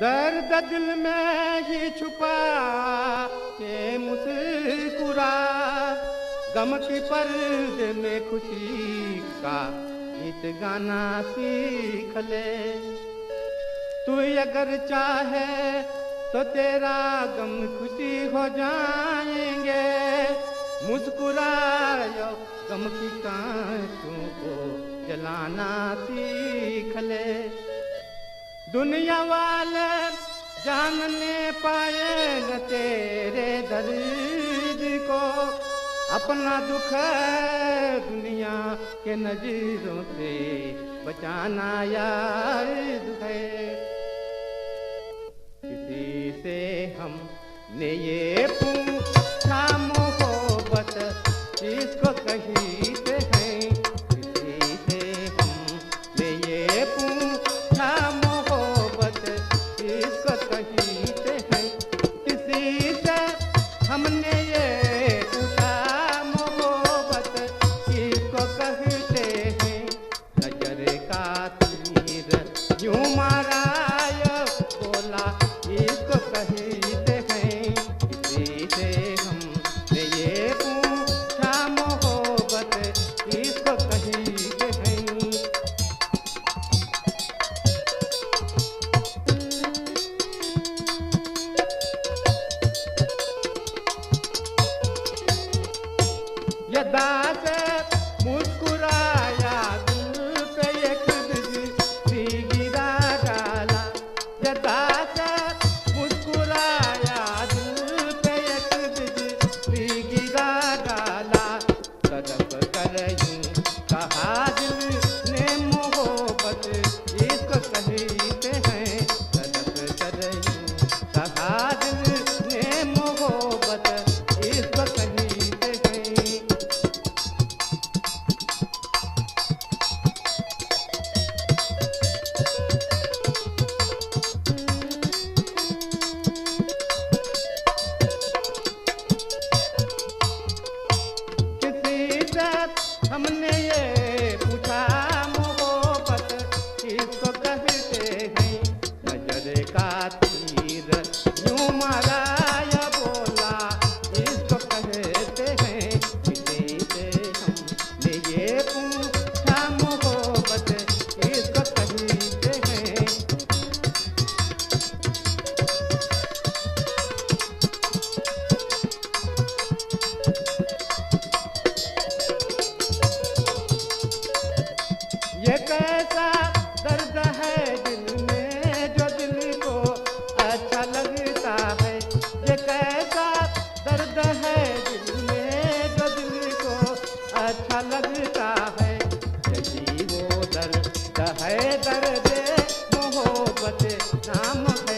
दर्द दिल में ही छुपा के मुस्कुरा, गम की पर्दे में खुशी का गीत गाना सीख ले। तू अगर चाहे तो तेरा गम खुशी हो जाएंगे, मुस्कुरायो गम की कांटों को जलाना सीख ले। दुनिया वाले जानने पाए न तेरे दर्द को, अपना दुख दुनिया के नजरों से बचाना याद है। किसी से हमने ये पूछा मोहब्बत किसको कहते हैं, किसी से हमने ये पूछा मोहब्बत किसको कहते हैं, किसी से हमने ये पूछा मोहब्बत किसको कहते हैं। नजर का तीर यूं मारा बोला इसको कहते हैं, किसी से हमने ये पूछा मोहब्बत किसको कहते हैं। यदा से मुस्कुराया दिल पे एक बिजली गिरा डाला, यदा से मुस्कुराया दिल पे एक बिजली गिरा डाला। तड़प कर यूं कहा दिल ने मोहब्बत इसको कहते हैं, तड़प कर यूं कहा दिल ने मोहब्बत इसको कहते हैं। हमने ये पूछा मोहब्बत किसको कहते हैं। नजर का तीर यूं मारा या बोला इसको कहते हैं, किसी से हमने ये पूछा मोहब्बत किसको कहते हैं। ये कैसा दर्द है दिल में जो दिल को अच्छा लगता है, ये कैसा दर्द है दिल में जो दिल को अच्छा लगता है। यही वो दर्द है दर्द मोहब्बत नाम है।